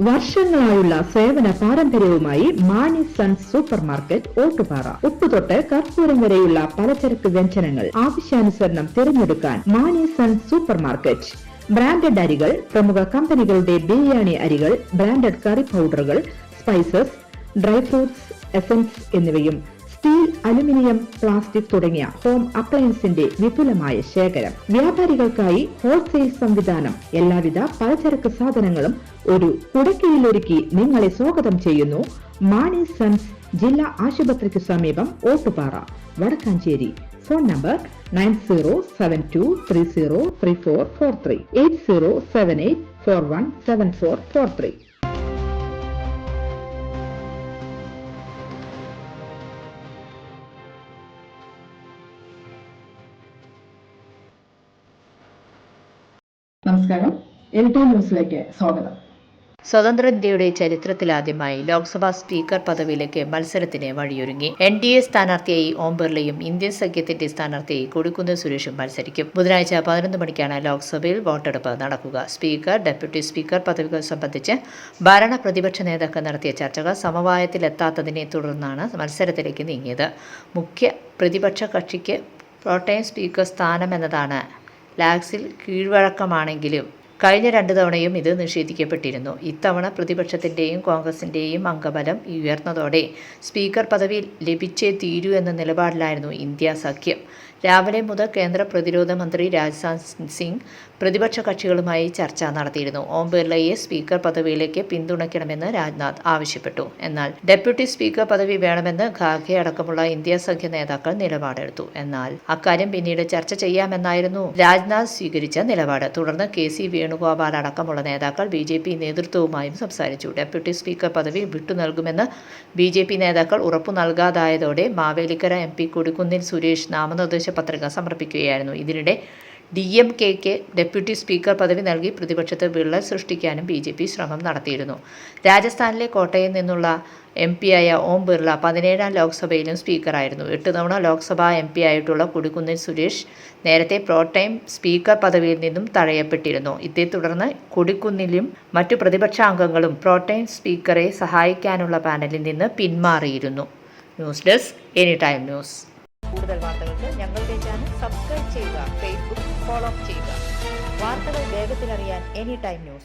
വർഷങ്ങളായുള്ള സേവന പാരമ്പര്യവുമായി Mani sons super market Ottupara. ഉപ്പുതൊട്ട് കർപ്പൂരം വരെയുള്ള പലചരക്ക് വ്യഞ്ജനങ്ങൾ ആവശ്യാനുസരണം തിരഞ്ഞെടുക്കാൻ Mani sons super market. Branded അരികൾ, പ്രമുഖ കമ്പനികളുടെ ബിരിയാണി അരികൾ, ബ്രാൻഡഡ് കറി പൗഡറുകൾ, സ്പൈസസ്, ഡ്രൈ ഫ്രൂട്ട്സ്, എസൻസ് എന്നിവയും സ്റ്റീൽ, അലുമിനിയം, പ്ലാസ്റ്റിക് തുടങ്ങിയ ഹോം അപ്ലയൻസിന്റെ വിപുലമായ ശേഖരം. വ്യാപാരികൾക്കായി ഹോൾസെയിൽ സംവിധാനം. എല്ലാവിധ പലചരക്ക് സാധനങ്ങളും ഒരു കുടക്കീഴിലൊരുക്കി നിങ്ങളെ സ്വാഗതം ചെയ്യുന്നു മാണി സൺസ് ജില്ലാ ആശുപത്രിക്ക് സമീപം ഓട്ടുപാറ, വടക്കാഞ്ചേരി. Phone number 9072303443 8078417443. നമസ്കാരം, എഡിറ്റർ ന്യൂസിലേക്ക് സ്വാഗതം. സ്വതന്ത്ര ഇന്ത്യയുടെ ചരിത്രത്തിലാദ്യമായി ലോക്സഭാ സ്പീക്കർ പദവിയിലേക്ക് മത്സരത്തിന് വഴിയൊരുങ്ങി. NDA സ്ഥാനാർത്ഥിയായി ഓം ബിർളയും ഇന്ത്യൻ സഖ്യത്തിന്റെ സ്ഥാനാർത്ഥിയായി കൊടിക്കുന്നിൽ സുരേഷും മത്സരിക്കും. ബുധനാഴ്ച 11 മണിക്കാണ് ലോക്സഭയിൽ വോട്ടെടുപ്പ് നടക്കുക. സ്പീക്കർ, ഡെപ്യൂട്ടി സ്പീക്കർ പദവികൾ സംബന്ധിച്ച് ഭരണ പ്രതിപക്ഷ നേതാക്കൾ നടത്തിയ ചർച്ചകൾ സമവായത്തിലെത്താത്തതിനെ തുടർന്നാണ് മത്സരത്തിലേക്ക് നീങ്ങിയത്. മുഖ്യ പ്രതിപക്ഷ കക്ഷിക്ക് പ്രോട്ടേം സ്പീക്കർ സ്ഥാനമെന്നതാണ് ലാക്സിൽ കീഴ്വഴക്കമാണെങ്കിലും കഴിഞ്ഞ 2 തവണയും ഇത് നിഷേധിക്കപ്പെട്ടിരുന്നു. ഇത്തവണ പ്രതിപക്ഷത്തിൻ്റെയും കോൺഗ്രസിൻ്റെയും അംഗബലം ഉയർന്നതോടെ സ്പീക്കർ പദവി ലഭിച്ചേ തീരൂ എന്ന നിലപാടിലായിരുന്നു ഇന്ത്യ സഖ്യം. രാവിലെ മുതൽ കേന്ദ്ര പ്രതിരോധ മന്ത്രി രാജ്നാഥ് സിംഗ് പ്രതിപക്ഷ കക്ഷികളുമായി ചർച്ച നടത്തിയിരുന്നു. ഓം ബിർളയെ സ്പീക്കർ പദവിയിലേക്ക് പിന്തുണയ്ക്കണമെന്ന് രാജ്നാഥ് ആവശ്യപ്പെട്ടു. എന്നാൽ ഡെപ്യൂട്ടി സ്പീക്കർ പദവി വേണമെന്ന് ഖാർഗെ അടക്കമുള്ള ഇന്ത്യ സഖ്യ നേതാക്കൾ നിലപാടെടുത്തു. എന്നാൽ അക്കാര്യം പിന്നീട് ചർച്ച ചെയ്യാമെന്നായിരുന്നു രാജ്നാഥ് സ്വീകരിച്ച നിലപാട്. തുടർന്ന് KC വേണുഗോപാൽ അടക്കമുള്ള നേതാക്കൾ BJP നേതൃത്വവുമായും സംസാരിച്ചു. ഡെപ്യൂട്ടി സ്പീക്കർ പദവി വിട്ടുനൽകുമെന്ന് BJP നേതാക്കൾ ഉറപ്പു നൽകാതായതോടെ മാവേലിക്കര MP കൊടിക്കുന്നിൽ സുരേഷ് നാമനിർദ്ദേശ പത്രിക സമർപ്പിക്കുകയായിരുന്നു. ഇതിനിടെ DMKക്ക് ഡെപ്യൂട്ടി സ്പീക്കർ പദവി നൽകി പ്രതിപക്ഷത്ത് വിള്ളൽ സൃഷ്ടിക്കാനും BJP ശ്രമം നടത്തിയിരുന്നു. രാജസ്ഥാനിലെ കോട്ടയിൽ നിന്നുള്ള MP-യായ ഓം ബിർള 17ാം ലോക്സഭയിലും സ്പീക്കറായിരുന്നു. 8 തവണ ലോക്സഭാ MP ആയിട്ടുള്ള കൊടിക്കുന്നിൽ സുരേഷ് നേരത്തെ പ്രോടൈം സ്പീക്കർ പദവിയിൽ നിന്നും തഴയപ്പെട്ടിരുന്നു. ഇതേ തുടർന്ന് കൊടിക്കുന്നിലും മറ്റു പ്രതിപക്ഷ അംഗങ്ങളും പ്രോടൈം സ്പീക്കറെ സഹായിക്കാനുള്ള പാനലിൽ നിന്ന് പിന്മാറിയിരുന്നു. News desk any time news. കൂടുതൽ വാർത്തകൾക്ക് ഞങ്ങളുടെ ചാനൽ സബ്സ്ക്രൈബ് ചെയ്യുക, ഫേസ്ബുക്ക് ഫോളോ ചെയ്യുക. വാർത്തകൾ വേഗത്തിലറിയാൻ എനി ടൈം ന്യൂസ്.